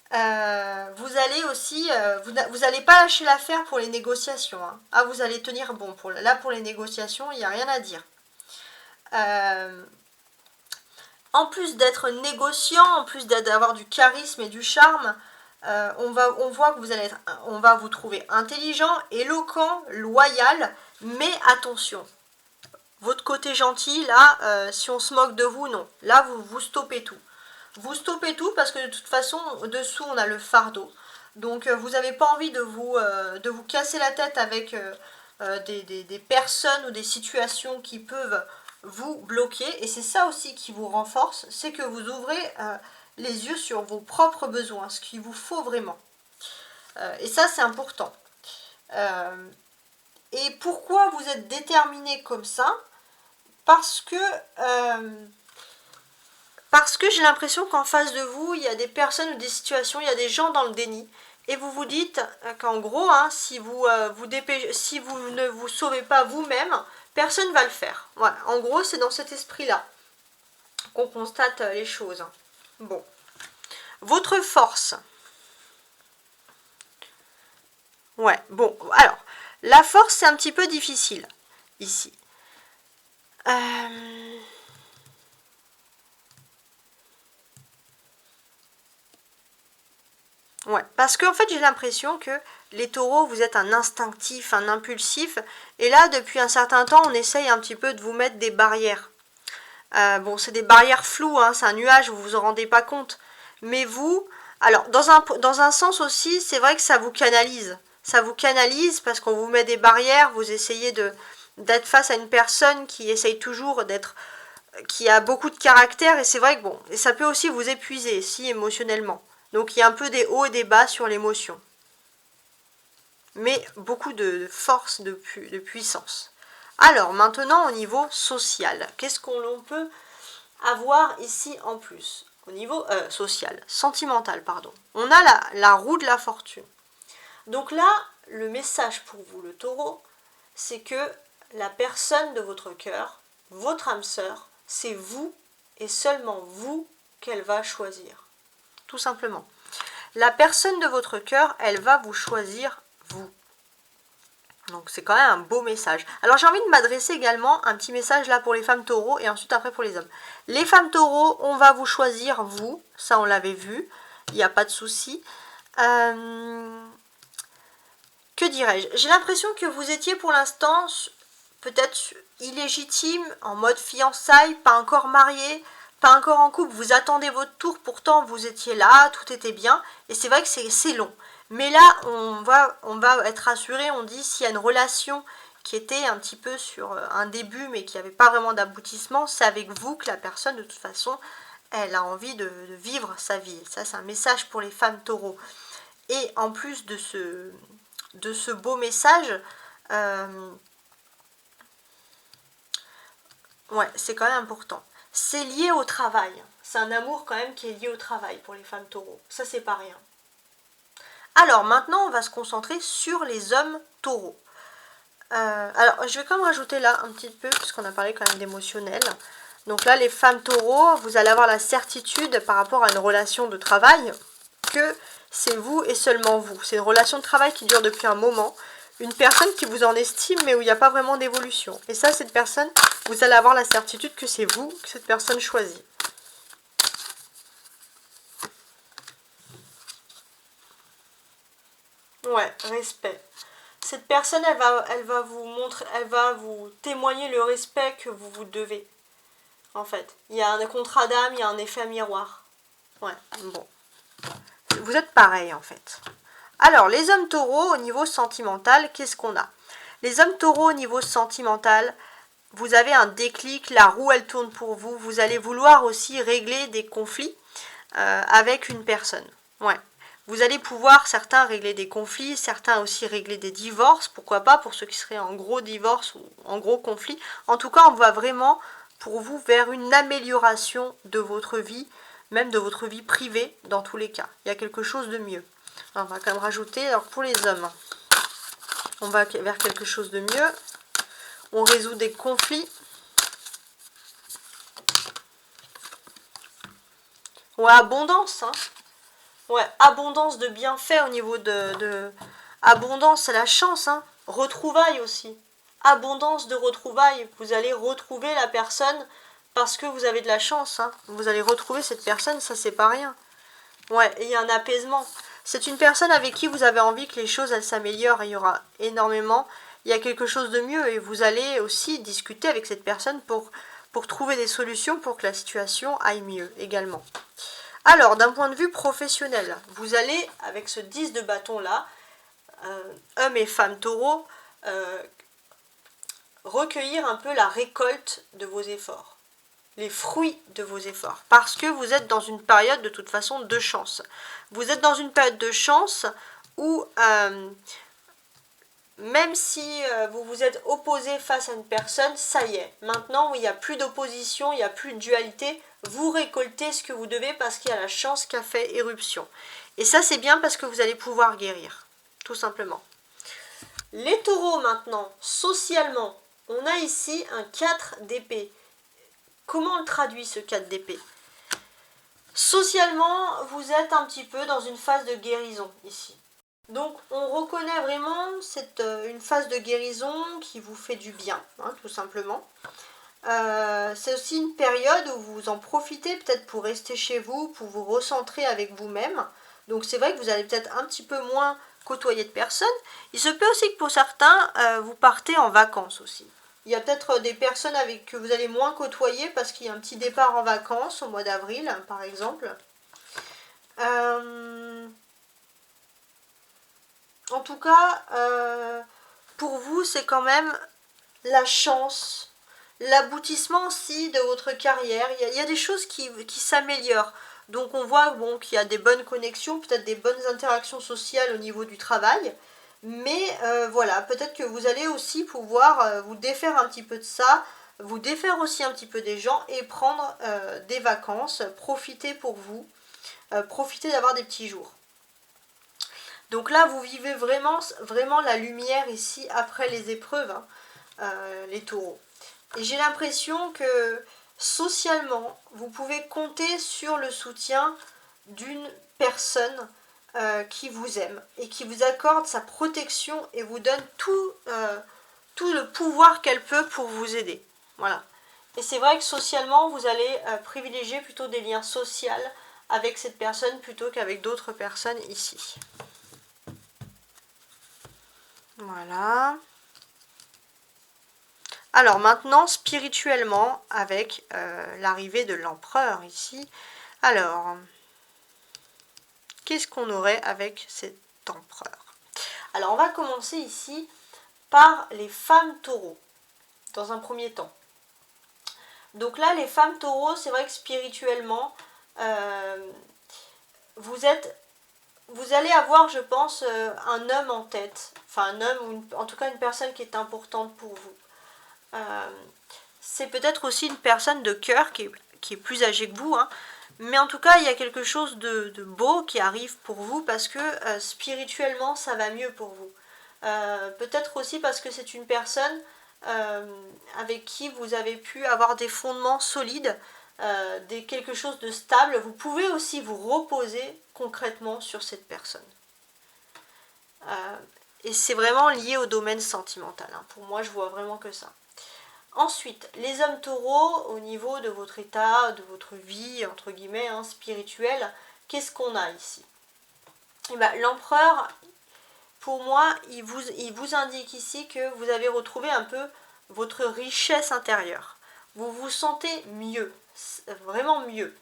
Vous allez aussi, vous n'allez pas lâcher l'affaire pour les négociations. Hein. Ah, vous allez tenir bon. Pour les négociations, il n'y a rien à dire. En plus d'être négociant, en plus d'avoir du charisme et du charme, on voit que on va vous trouver intelligent, éloquent, loyal, mais attention. Votre côté gentil, là, si on se moque de vous, non. Là, vous stoppez tout. Vous stoppez tout parce que de toute façon, dessous, on a le fardeau. Donc, vous n'avez pas envie de vous casser la tête avec des personnes ou des situations qui peuvent vous bloquer. Et c'est ça aussi qui vous renforce, c'est que vous ouvrez les yeux sur vos propres besoins, ce qu'il vous faut vraiment. Et ça, c'est important. Et pourquoi vous êtes déterminé comme ça? Parce que j'ai l'impression qu'en face de vous, il y a des personnes ou des situations, il y a des gens dans le déni. Et vous vous dites qu'en gros, hein, si vous ne vous sauvez pas vous-même, personne ne va le faire. Voilà. En gros, c'est dans cet esprit-là qu'on constate les choses. Bon. Votre force. Ouais, bon. Alors, la force, c'est un petit peu difficile, ici. Ouais, parce qu'en fait, j'ai l'impression que les taureaux, vous êtes un instinctif, un impulsif. Et là, depuis un certain temps, on essaye un petit peu de vous mettre des barrières. Bon, c'est des barrières floues, hein, c'est un nuage, vous vous en rendez pas compte. Mais vous, alors, dans un sens aussi, c'est vrai que ça vous canalise. Ça vous canalise parce qu'on vous met des barrières, vous essayez d'être face à une personne qui essaye toujours qui a beaucoup de caractère. Et c'est vrai que bon, et ça peut aussi vous épuiser, si émotionnellement. Donc il y a un peu des hauts et des bas sur l'émotion. Mais beaucoup de force, de puissance. Alors maintenant au niveau social, qu'est-ce qu'on peut avoir ici en plus? Au niveau social, sentimental, pardon. On a la roue de la fortune. Donc là, le message pour vous, le taureau, c'est que la personne de votre cœur, votre âme sœur, c'est vous et seulement vous qu'elle va choisir. Tout simplement. La personne de votre cœur, elle va vous choisir, vous. Donc c'est quand même un beau message. Alors j'ai envie de m'adresser également un petit message là pour les femmes taureaux et ensuite après pour les hommes. Les femmes taureaux, on va vous choisir, vous. Ça on l'avait vu, il n'y a pas de souci. Que dirais-je? J'ai l'impression que vous étiez pour l'instant peut-être illégitime, en mode fiançailles, pas encore marié, pas encore en couple, vous attendez votre tour, pourtant vous étiez là, tout était bien, et c'est vrai que c'est long. Mais là, on va être rassuré, on dit s'il y a une relation qui était un petit peu sur un début, mais qui n'avait pas vraiment d'aboutissement, c'est avec vous que la personne, de toute façon, elle a envie de vivre sa vie. Ça, c'est un message pour les femmes taureaux. Et en plus de ce beau message, ouais, c'est quand même important. C'est lié au travail. C'est un amour quand même qui est lié au travail pour les femmes taureaux. Ça, c'est pas rien. Alors maintenant, on va se concentrer sur les hommes taureaux. Alors, je vais quand même rajouter là un petit peu, puisqu'on a parlé quand même d'émotionnel. Donc là, les femmes taureaux, vous allez avoir la certitude par rapport à une relation de travail que c'est vous et seulement vous. C'est une relation de travail qui dure depuis un moment. Une personne qui vous en estime, mais où il n'y a pas vraiment d'évolution. Et ça, cette personne, vous allez avoir la certitude que c'est vous que cette personne choisit. Ouais, respect. Cette personne, elle va vous montrer, elle va vous témoigner le respect que vous vous devez. En fait, il y a un contrat d'âme, il y a un effet miroir. Ouais, bon. Vous êtes pareil en fait. Alors, les hommes taureaux au niveau sentimental, qu'est-ce qu'on a? Les hommes taureaux au niveau sentimental, vous avez un déclic, la roue elle tourne pour vous. Vous allez vouloir aussi régler des conflits avec une personne. Ouais. Vous allez pouvoir, certains régler des conflits, certains aussi régler des divorces, pourquoi pas pour ceux qui seraient en gros divorce ou en gros conflit. En tout cas, on va vraiment pour vous vers une amélioration de votre vie, même de votre vie privée dans tous les cas. Il y a quelque chose de mieux. Alors, on va quand même rajouter, alors pour les hommes, on va vers quelque chose de mieux. On résout des conflits. Ouais, abondance, hein. Ouais, abondance de bienfaits au niveau de... Abondance, c'est la chance, hein. Retrouvailles aussi. Abondance de retrouvailles. Vous allez retrouver la personne parce que vous avez de la chance, hein. Vous allez retrouver cette personne, ça c'est pas rien. Ouais, et il y a un apaisement. C'est une personne avec qui vous avez envie que les choses elles s'améliorent. Il y aura énormément. Il y a quelque chose de mieux et vous allez aussi discuter avec cette personne pour trouver des solutions pour que la situation aille mieux également. Alors, d'un point de vue professionnel, vous allez, avec ce 10 de bâton là, hommes et femmes taureaux, recueillir un peu la récolte de vos efforts, les fruits de vos efforts, parce que vous êtes dans une période de toute façon de chance. Vous êtes dans une période de chance où, même si vous vous êtes opposé face à une personne, ça y est, maintenant il n'y a plus d'opposition, il n'y a plus de dualité, vous récoltez ce que vous devez parce qu'il y a la chance qui a fait éruption. Et ça c'est bien parce que vous allez pouvoir guérir, tout simplement. Les taureaux maintenant, socialement, on a ici un 4 d'épée. Comment on le traduit ce 4 d'épée? Socialement, vous êtes un petit peu dans une phase de guérison ici. Donc on reconnaît vraiment une phase de guérison qui vous fait du bien, hein, tout simplement. C'est aussi une période où vous en profitez peut-être pour rester chez vous, pour vous recentrer avec vous-même. Donc c'est vrai que vous allez peut-être un petit peu moins côtoyer de personnes. Il se peut aussi que pour certains, vous partez en vacances aussi. Il y a peut-être des personnes avec que vous allez moins côtoyer parce qu'il y a un petit départ en vacances au mois d'avril, par exemple. En tout cas, pour vous, c'est quand même la chance, l'aboutissement aussi de votre carrière. Il y a des choses qui s'améliorent. Donc on voit bon, qu'il y a des bonnes connexions, peut-être des bonnes interactions sociales au niveau du travail. Mais voilà, peut-être que vous allez aussi pouvoir vous défaire un petit peu de ça, vous défaire aussi un petit peu des gens et prendre des vacances, profiter pour vous, profiter d'avoir des petits jours. Donc là, vous vivez vraiment, vraiment la lumière ici après les épreuves, hein, les taureaux. Et j'ai l'impression que socialement, vous pouvez compter sur le soutien d'une personne qui vous aime et qui vous accorde sa protection et vous donne tout le pouvoir qu'elle peut pour vous aider. Voilà. Et c'est vrai que socialement, vous allez privilégier plutôt des liens sociaux avec cette personne plutôt qu'avec d'autres personnes ici. Voilà. Alors maintenant, spirituellement, avec l'arrivée de l'empereur ici. Alors, qu'est-ce qu'on aurait avec cet empereur? Alors, on va commencer ici par les femmes taureaux, dans un premier temps. Donc là, les femmes taureaux, c'est vrai que spirituellement, vous allez avoir, je pense, un homme en tête. Enfin, un homme, ou en tout cas une personne qui est importante pour vous. C'est peut-être aussi une personne de cœur qui est plus âgée que vous, hein. Mais en tout cas, il y a quelque chose de beau qui arrive pour vous parce que spirituellement, ça va mieux pour vous. Peut-être aussi parce que c'est une personne avec qui vous avez pu avoir des fondements solides, quelque chose de stable. Vous pouvez aussi vous reposer concrètement sur cette personne. Et c'est vraiment lié au domaine sentimental, hein. Pour moi, je vois vraiment que ça. Ensuite, les hommes taureaux, au niveau de votre état, de votre vie, entre guillemets, hein, spirituelle, qu'est-ce qu'on a ici? Et ben, l'empereur, pour moi, il vous indique ici que vous avez retrouvé un peu votre richesse intérieure. Vous vous sentez mieux, vraiment mieux.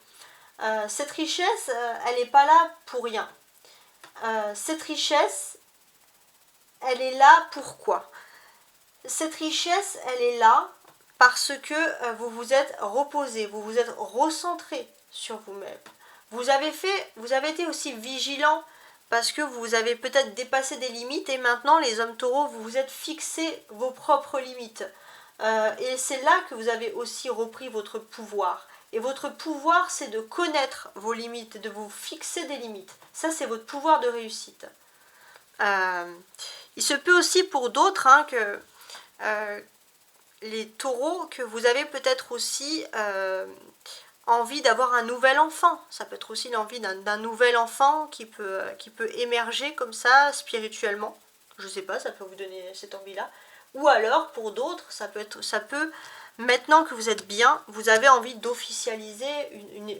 Cette richesse, elle n'est pas là pour rien. Cette richesse, elle est là pourquoi? Cette richesse, elle est là parce que vous vous êtes reposé, vous vous êtes recentré sur vous-même. Vous avez été aussi vigilant parce que vous avez peut-être dépassé des limites et maintenant les hommes taureaux, vous vous êtes fixé vos propres limites. Et c'est là que vous avez aussi repris votre pouvoir. Et votre pouvoir, c'est de connaître vos limites, de vous fixer des limites. Ça, c'est votre pouvoir de réussite. Il se peut aussi pour d'autres hein, que les taureaux, que vous avez peut-être aussi envie d'avoir un nouvel enfant. Ça peut être aussi l'envie d'un nouvel enfant qui peut émerger comme ça spirituellement. Je ne sais pas, ça peut vous donner cette envie-là. Ou alors, pour d'autres, ça peut, maintenant que vous êtes bien, vous avez envie d'officialiser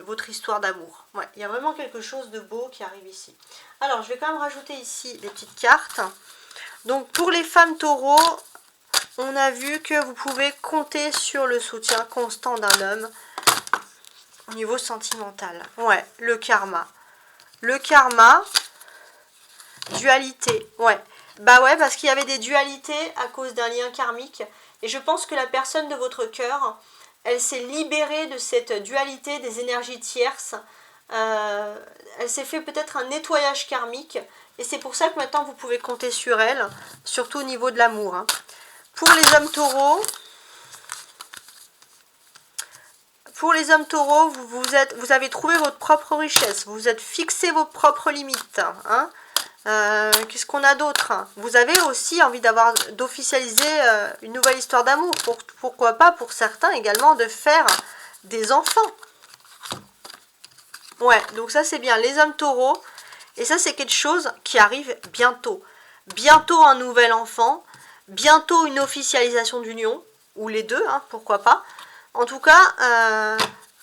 votre histoire d'amour. Ouais, il y a vraiment quelque chose de beau qui arrive ici. Alors, je vais quand même rajouter ici des petites cartes. Donc, pour les femmes taureaux, on a vu que vous pouvez compter sur le soutien constant d'un homme au niveau sentimental. Ouais, le karma. Le karma, dualité, ouais. Bah ouais, parce qu'il y avait des dualités à cause d'un lien karmique. Et je pense que la personne de votre cœur, elle s'est libérée de cette dualité des énergies tierces. Elle s'est fait peut-être un nettoyage karmique. Et c'est pour ça que maintenant vous pouvez compter sur elle, surtout au niveau de l'amour. Hein. Pour les hommes taureaux, vous avez trouvé votre propre richesse. Vous vous êtes fixé vos propres limites. Hein. Qu'est-ce qu'on a d'autre? Vous avez aussi envie d'officialiser une nouvelle histoire d'amour. Pourquoi pas pour certains également de faire des enfants. Ouais, donc ça c'est bien. Les hommes taureaux. Et ça c'est quelque chose qui arrive bientôt. Bientôt un nouvel enfant. Bientôt une officialisation d'union. Ou les deux, hein, pourquoi pas. En tout cas,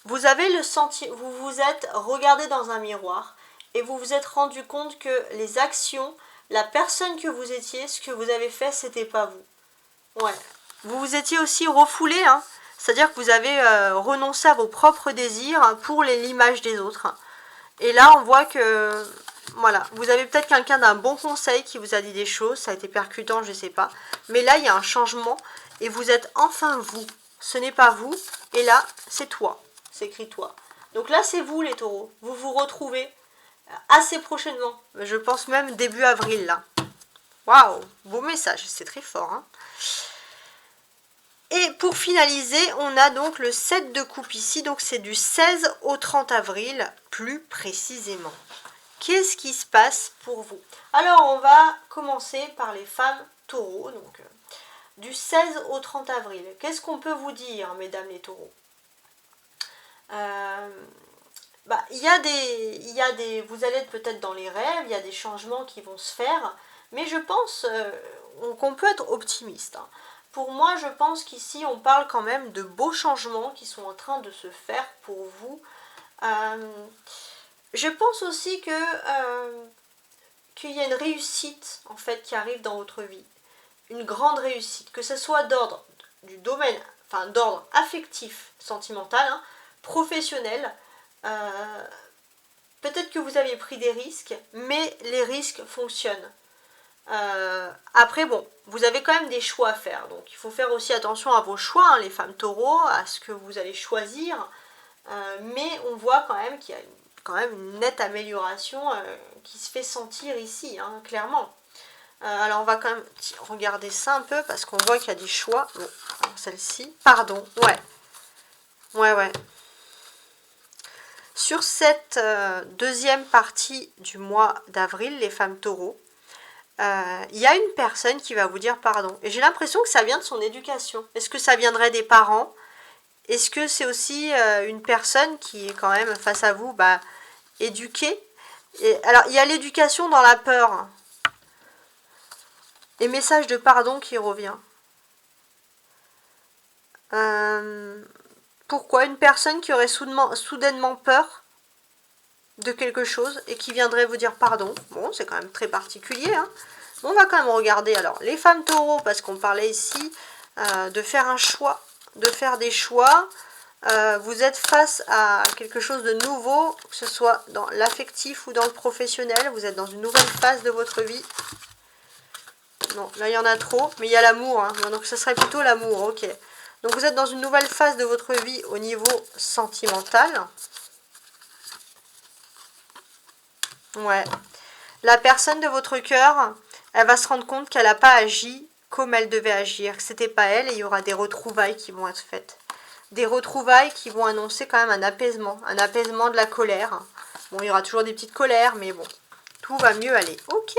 vous avez le sentiment, vous vous êtes regardé dans un miroir. Et vous vous êtes rendu compte que les actions, la personne que vous étiez, ce que vous avez fait, c'était pas vous. Ouais. Vous vous étiez aussi refoulé, hein. C'est-à-dire que vous avez renoncé à vos propres désirs pour l'image des autres. Et là, on voit que, voilà, vous avez peut-être quelqu'un d'un bon conseil qui vous a dit des choses, ça a été percutant, je sais pas. Mais là, il y a un changement et vous êtes enfin vous. Ce n'est pas vous, et là, c'est toi. C'est écrit toi. Donc là, c'est vous les taureaux. Vous vous retrouvez assez prochainement. Je pense même début avril là. Waouh, beau message, c'est très fort. Hein. Et pour finaliser, on a donc le 7 de coupe ici. Donc c'est du 16 au 30 avril, plus précisément. Qu'est-ce qui se passe pour vous? Alors on va commencer par les femmes taureaux. Donc du 16 au 30 avril. Qu'est-ce qu'on peut vous dire, mesdames les taureaux? Vous allez être peut-être dans les rêves, il y a des changements qui vont se faire, mais je pense qu'on peut être optimiste. Hein. Pour moi, je pense qu'ici, on parle quand même de beaux changements qui sont en train de se faire pour vous. Je pense aussi qu'il y a une réussite en fait qui arrive dans votre vie, une grande réussite, que ce soit d'ordre du domaine, enfin d'ordre affectif, sentimental, hein, professionnel. Peut-être que vous aviez pris des risques, mais les risques fonctionnent. Après, bon, vous avez quand même des choix à faire. Donc, il faut faire aussi attention à vos choix, hein, les femmes taureaux, à ce que vous allez choisir. Mais on voit quand même qu'il y a quand même une nette amélioration qui se fait sentir ici, hein, clairement. Alors on va quand même regarder ça un peu parce qu'on voit qu'il y a des choix. Bon, celle-ci, pardon, ouais. Sur cette deuxième partie du mois d'avril, les femmes taureaux, il y a une personne qui va vous dire pardon. Et j'ai l'impression que ça vient de son éducation. Est-ce que ça viendrait des parents? Est-ce que c'est aussi une personne qui est quand même face à vous, éduquée? Alors, il y a l'éducation dans la peur. Et message de pardon qui revient. Pourquoi une personne qui aurait soudainement peur de quelque chose et qui viendrait vous dire pardon? Bon, c'est quand même très particulier, hein. Bon, on va quand même regarder. Alors, les femmes taureaux, parce qu'on parlait ici de faire un choix, de faire des choix. Vous êtes face à quelque chose de nouveau, que ce soit dans l'affectif ou dans le professionnel. Vous êtes dans une nouvelle phase de votre vie. Non, là il y en a trop, mais il y a l'amour, hein. Donc ce serait plutôt l'amour, ok. Donc vous êtes dans une nouvelle phase de votre vie au niveau sentimental. Ouais. La personne de votre cœur, elle va se rendre compte qu'elle n'a pas agi comme elle devait agir, que c'était pas elle, et il y aura des retrouvailles qui vont être faites. Des retrouvailles qui vont annoncer quand même un apaisement de la colère. Bon, il y aura toujours des petites colères, mais bon, tout va mieux aller. Ok.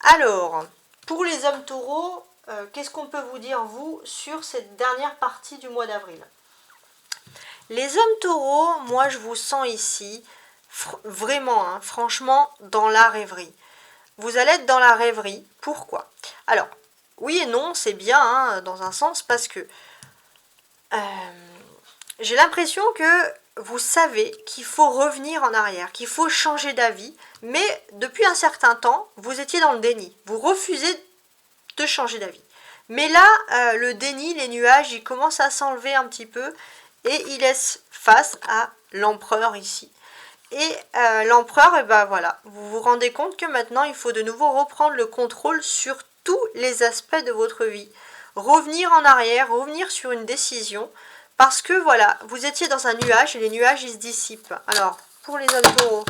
Alors, pour les hommes taureaux, qu'est-ce qu'on peut vous dire, vous, sur cette dernière partie du mois d'avril? Les hommes taureaux, moi je vous sens ici, vraiment, hein, franchement, dans la rêverie. Vous allez être dans la rêverie. Pourquoi? Alors, oui et non, c'est bien, hein, dans un sens, parce que j'ai l'impression que vous savez qu'il faut revenir en arrière, qu'il faut changer d'avis, mais depuis un certain temps, vous étiez dans le déni. Vous refusez de changer d'avis. Mais là, le déni, les nuages, ils commencent à s'enlever un petit peu et ils laissent face à l'empereur ici. Et l'empereur, et ben voilà, vous vous rendez compte que maintenant, il faut de nouveau reprendre le contrôle sur tous les aspects de votre vie. Revenir en arrière, revenir sur une décision, parce que voilà, vous étiez dans un nuage et les nuages, ils se dissipent. Alors, pour les hommes taureaux,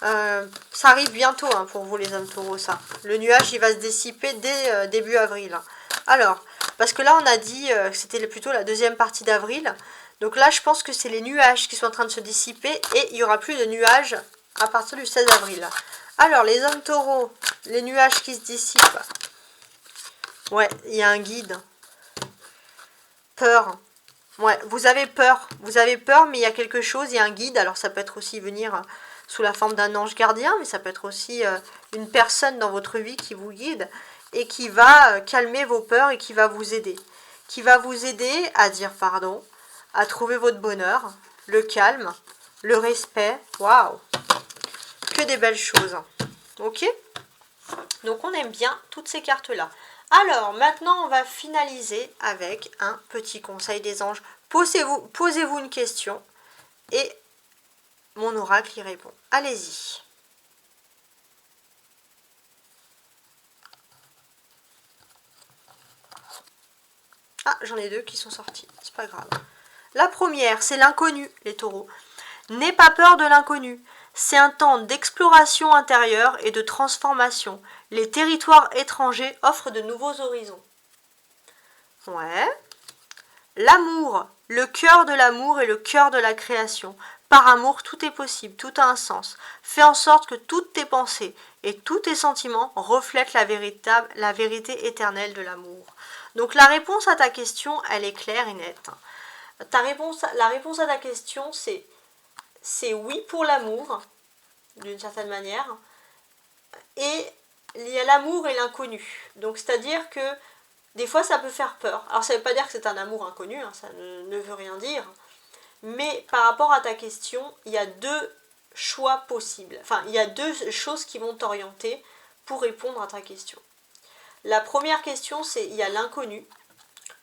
ça arrive bientôt, hein, pour vous les hommes taureaux, ça. Le nuage, il va se dissiper dès début avril. Alors, parce que là, on a dit que c'était plutôt la deuxième partie d'avril. Donc là, je pense que c'est les nuages qui sont en train de se dissiper et il n'y aura plus de nuages à partir du 16 avril. Alors, les hommes taureaux, les nuages qui se dissipent. Ouais, il y a un guide. Peur. Ouais, vous avez peur, mais il y a quelque chose, il y a un guide. Alors ça peut être aussi venir sous la forme d'un ange gardien, mais ça peut être aussi une personne dans votre vie qui vous guide et qui va calmer vos peurs et qui va vous aider. Qui va vous aider à dire pardon, à trouver votre bonheur, le calme, le respect. Waouh! Que des belles choses. Ok? Donc on aime bien toutes ces cartes-là. Alors, maintenant, on va finaliser avec un petit conseil des anges. Posez-vous une question et mon oracle y répond. Allez-y. Ah, j'en ai deux qui sont sortis. C'est pas grave. La première, c'est l'inconnu, les taureaux. N'aie pas peur de l'inconnu. C'est un temps d'exploration intérieure et de transformation. Les territoires étrangers offrent de nouveaux horizons. Ouais. L'amour, le cœur de l'amour est le cœur de la création. Par amour, tout est possible, tout a un sens. Fais en sorte que toutes tes pensées et tous tes sentiments reflètent la vérité éternelle de l'amour. Donc la réponse à ta question, elle est claire et nette. La réponse à ta question, c'est oui pour l'amour, d'une certaine manière, et il y a l'amour et l'inconnu. Donc c'est-à-dire que des fois ça peut faire peur. Alors ça ne veut pas dire que c'est un amour inconnu, hein, ça ne veut rien dire, mais par rapport à ta question, il y a deux choix possibles. Enfin, il y a deux choses qui vont t'orienter pour répondre à ta question. La première question, c'est il y a l'inconnu.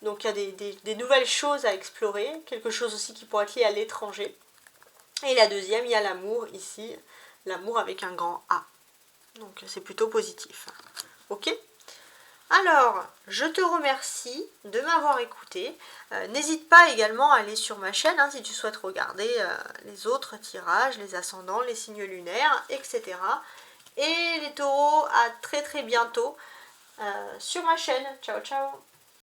Donc il y a des nouvelles choses à explorer, quelque chose aussi qui pourrait être lié à l'étranger. Et la deuxième, il y a l'amour ici, l'amour avec un grand A. Donc c'est plutôt positif. Ok? Alors, je te remercie de m'avoir écouté. N'hésite pas également à aller sur ma chaîne si tu souhaites regarder les autres tirages, les ascendants, les signes lunaires, etc. Et les taureaux, à très très bientôt sur ma chaîne. Ciao ciao!